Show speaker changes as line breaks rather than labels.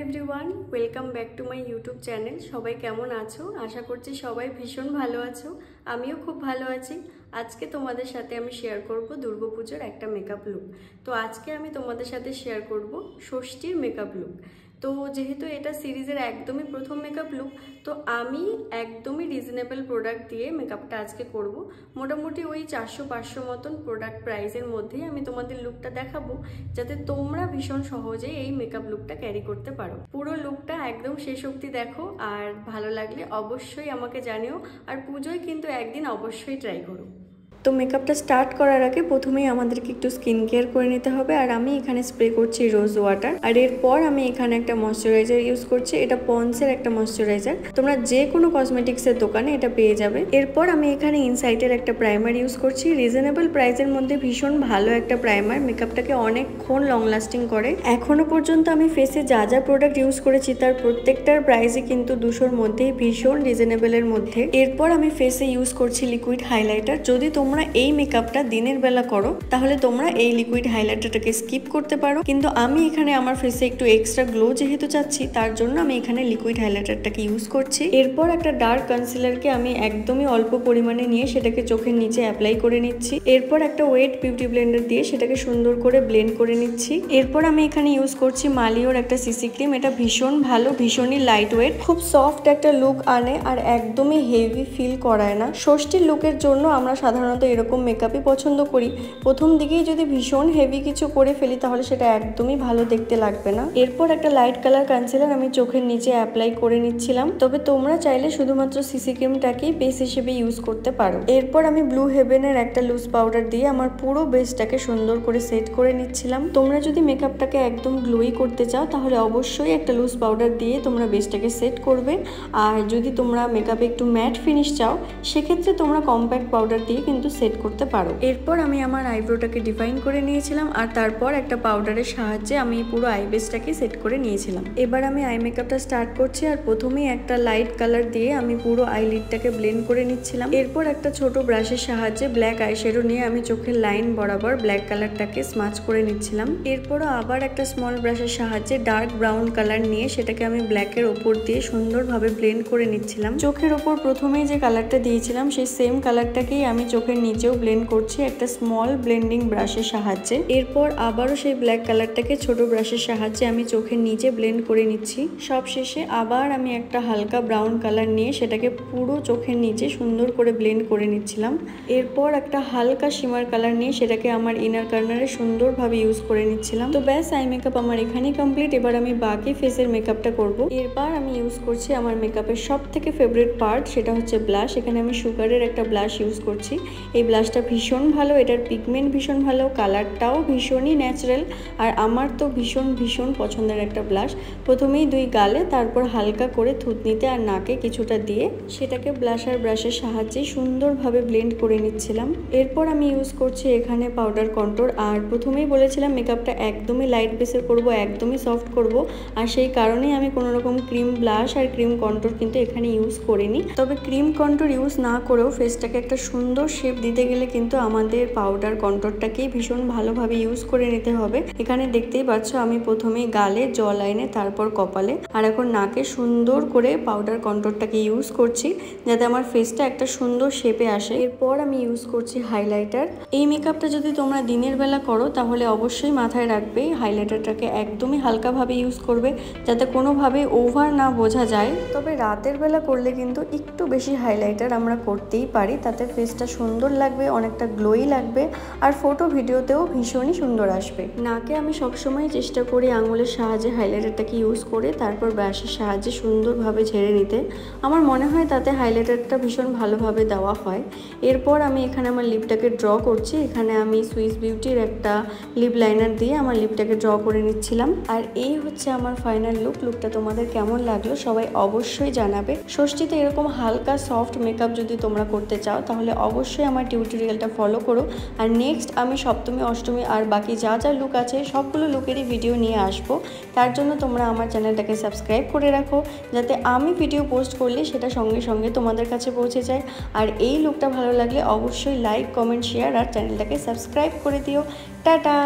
Everyone, welcome back to my YouTube channel. সবাই কেমন আছো? আশা করছি সবাই ভীষণ ভালো আছো। আমিও খুব ভালো আছি। আজকে তোমাদের সাথে আমি শেয়ার করব দুর্গাপুজোর একটা মেকআপ লুক। তো আজকে আমি তোমাদের সাথে শেয়ার করব ষষ্ঠীর মেকআপ লুক। তো যেহেতু এটা সিরিজের একদমই প্রথম মেকআপ লুক, তো আমি একদমই রিজনেবল প্রোডাক্ট দিয়ে মেকআপটা আজকে করব। মোটামুটি ওই 400-500 মতন প্রোডাক্ট প্রাইসের মধ্যেই আমি তোমাদের লুকটা দেখাবো, যাতে তোমরা ভীষণ সহজে এই মেকআপ লুকটা ক্যারি করতে পারো। পুরো লুকটা একদম শেষ অবধি দেখো, আর ভালো লাগলে অবশ্যই আমাকে জানিও। আর পুজোয় কিন্তু একদিন অবশ্যই ট্রাই করো। তো মেকআপটা স্টার্ট করার আগে প্রথমেই আমাদেরকে একটু স্কিন কেয়ার করে নিতে হবে। আর আমি এখানে স্প্রে করছি রোজ ওয়াটার, আর এরপর আমি এখানে একটা ময়শ্চারাইজার ইউজ করছি। এটা পন্সের একটা ময়শ্চারাইজার, তোমরা যে কোনো কসমেটিক্সের দোকানে এটা পেয়ে যাবে। এরপর আমি এখানে ইনসাইটের একটা প্রাইমার ইউজ করছি। রিজনেবল প্রাইসের মধ্যে ভীষণ ভালো একটা প্রাইমার, মেকআপটাকে অনেকক্ষণ লং লাস্টিং করে। এখনো পর্যন্ত আমি ফেসে যা যা প্রোডাক্ট ইউজ করেছি তার প্রত্যেকটার প্রাইসই কিন্তু 200-র মধ্যেই, ভীষণ রিজনেবলের মধ্যে। এরপর আমি ফেসে ইউজ করছি লিকুইড হাইলাইটার। যদি তোমরা এই মেকআপটা দিনের বেলা করো তাহলে তোমরা এই লিকুইড হাইলাইটারটাকে স্কিপ করতে পারো, কিন্তু আমি এখানে আমার ফেসে একটু এক্সট্রা গ্লো যেহেতু চাচ্ছি, তার জন্য আমি এখানে লিকুইড হাইলাইটারটাকে ইউজ করছি। এরপর একটা ডার্ক কনসিলারকে আমি একদমই অল্প পরিমাণে নিয়ে সেটাকে চোখের নিচে অ্যাপ্লাই করে নিচ্ছি। এরপর একটা ওয়েট বিউটি ব্লেন্ডার দিয়ে সেটাকে সুন্দর করে ব্লেন্ড করে নিচ্ছি। এরপর আমি এখানে ইউজ করছি মালিওর একটা সিসি ক্রিম। এটা ভীষণ ভালো, ভীষণই লাইট ওয়েট, খুব সফট একটা লুক আনে আর একদমই হেভি ফিল করায় না। ষষ্ঠীর লুকের জন্য আমরা সাধারণত এরকম মেকআপই পছন্দ করি। প্রথম দিকেই যদি ভীষণ হেভি কিছু করে ফেলি তাহলে সেটা একদমই ভালো দেখতে লাগবে না। এরপর একটা লাইট কালার কনসিলার আমি চোখের নিচে অ্যাপ্লাই করে নিচ্ছিলাম, তবে তোমরা চাইলে শুধুমাত্র সিসি ক্রিমটাকেই বেস হিসেবে ইউজ করতে পারো। এরপর আমি ব্লু হেভেনের একটা লুজ পাউডার দিয়ে আমার পুরো বেসটাকে সুন্দর করে সেট করে নিচ্ছিলাম। তোমরা যদি মেকআপটাকে একদম গ্লোই করতে চাও তাহলে অবশ্যই একটা লুজ পাউডার দিয়ে তোমরা বেসটাকে সেট করবে। আর যদি তোমরা মেকআপে একটু ম্যাট ফিনিশ চাও সেক্ষেত্রে তোমরা কম্প্যাক্ট পাউডার দিয়ে কিন্তু সেট করতে পারো। এরপর আমি আমার আইব্রোটাকে ডিফাইন করে নিয়েছিলাম, আর তারপর একটা পাউডারের সাহায্যে আমি পুরো আই বেসটাকে সেট করে নিয়েছিলাম। এবার আমি আই মেকআপটা স্টার্ট করছি, আর প্রথমেই একটা লাইট কালার দিয়ে আমি পুরো আইলিডটাকে ব্লেন্ড করে নিচ্ছিলাম। এরপর একটা ছোট ব্রাশের সাহায্যে ব্ল্যাক আইশ্যাডো নিয়ে আমি চোখের লাইন বরাবর ব্ল্যাক কালারটাকে স্মাচ করে নিচ্ছিলাম। এরপরও আবার একটা স্মল ব্রাশের সাহায্যে ডার্ক ব্রাউন কালার নিয়ে সেটাকে আমি ব্ল্যাকের ওপর দিয়ে সুন্দরভাবে ব্লেন্ড করে নিচ্ছিলাম। চোখের ওপর প্রথমেই যে কালারটা দিয়েছিলাম সেই সেম কালারটাকেই আমি চোখের নিচেও ব্লেন্ড করছি একটা স্মল ব্লেন্ডিং ব্রাশের সাহায্যে। এরপর আবারও সেই ব্ল্যাক কালারটাকে ছোট ব্রাশের সাহায্যে আমি চোখের নিচে ব্লেন্ড করে নিচ্ছি। সব শেষে আবার আমি একটা হালকা ব্রাউন কালার নিয়ে সেটাকে পুরো চোখের নিচে সুন্দর করে ব্লেন্ড করে নিচ্ছিলাম। এরপর একটা হালকা শিমার কালার নিয়ে সেটাকে আমার ইনার কর্নারে সুন্দরভাবে ইউজ করে নিচ্ছিলাম। তো ব্যাস, আই মেকআপ আমার এখানেই কমপ্লিট। এবার আমি বাকি ফেসের মেকআপটা করব। এরপর আমি ইউজ করছি আমার মেকআপের সব থেকে ফেভারিট পার্ট, সেটা হচ্ছে ব্লাশ। এখানে আমি সুগারের একটা ব্লাশ ইউজ করছি। এই ব্লাশটা ভীষণ ভালো, এটার পিগমেন্ট ভীষণ ভালো, কালারটাও ভীষণই ন্যাচারাল, আর আমার তো ভীষণ ভীষণ পছন্দের একটা ব্লাশ। প্রথমেই দুই গালে, তারপর হালকা করে থুতনিতে আর নাকে কিছুটা দিয়ে সেটাকে ব্লাশার ব্রাশের সাহায্যে সুন্দরভাবে ব্লেন্ড করে নিচ্ছিলাম। এরপর আমি ইউজ করছি এখানে পাউডার কন্ট্রোল। আর প্রথমেই বলেছিলাম মেকআপটা একদমই লাইট বেসের করব, একদমই সফট করব, আর সেই কারণেই আমি কোনো রকম ক্রিম ব্লাশ আর ক্রিম কন্ট্রোল কিন্তু এখানে ইউজ করিনি। তবে ক্রিম কন্ট্রোল ইউজ না করেও ফেসটাকে একটা সুন্দর শেপ দিতে গেলে কিন্তু আমাদের পাউডার কন্ট্রোলটাকেই ভীষণ ভালোভাবে ইউজ করে নিতে হবে। এখানে দেখতেই পাচ্ছ আমি প্রথমেই গালে, জ লাইনে, তারপর কপালে, আর এখন নাকে সুন্দর করে পাউডার কন্ট্রোলটাকে ইউজ করছি যাতে আমার ফেসটা একটা সুন্দর শেপে আসে। এরপর আমি ইউজ করছি হাইলাইটার। এই মেকআপটা যদি তোমরা দিনের বেলা করো তাহলে অবশ্যই মাথায় রাখবে হাইলাইটারটাকে একদমই হালকাভাবে ইউজ করবে, যাতে কোনোভাবে ওভার না বোঝা যায়। তবে রাতের বেলা করলে কিন্তু একটু বেশি হাইলাইটার আমরা করতেই পারি, তাতে ফেসটা সুন্দর লাগবে, অনেকটা গ্লোই লাগবে, আর ফটো ভিডিওতেও ভীষণই সুন্দর আসবে। নাকে আমি সবসময় চেষ্টা করি আঙুলের সাহায্যে হাইলাইটারটাকে ইউজ করে তারপর ব্রাশের সাহায্যে সুন্দরভাবে ঝেড়ে নিতে। আমার মনে হয় তাতে হাইলাইটারটা ভীষণ ভালোভাবে দেওয়া হয়। এরপর আমি এখানে আমার লিপটাকে ড্র করছি। এখানে আমি সুইস বিউটির একটা লিপ লাইনার দিয়ে আমার লিপটাকে ড্র করে নিচ্ছিলাম। আর এই হচ্ছে আমার ফাইনাল লুক। লুকটা তোমাদের কেমন লাগলো সবাই অবশ্যই জানাবে। ষষ্ঠীতে এরকম হালকা সফট মেকআপ যদি তোমরা করতে চাও তাহলে অবশ্যই আমার টিউটোরিয়ালটা ফলো করো। আর নেক্সট আমি সপ্তমী, অষ্টমী আর বাকি যা যা লুক আছে সবগুলো লুকেরই ভিডিও নিয়ে আসবো। তার জন্য তোমরা আমার চ্যানেলটাকে সাবস্ক্রাইব করে রাখো, যাতে আমি ভিডিও পোস্ট করলে সেটা সঙ্গে সঙ্গে তোমাদের কাছে পৌঁছে যায়। আর এই লুকটা ভালো লাগলে অবশ্যই লাইক, কমেন্ট, শেয়ার আর চ্যানেলটাকে সাবস্ক্রাইব করে দিও। টাটা।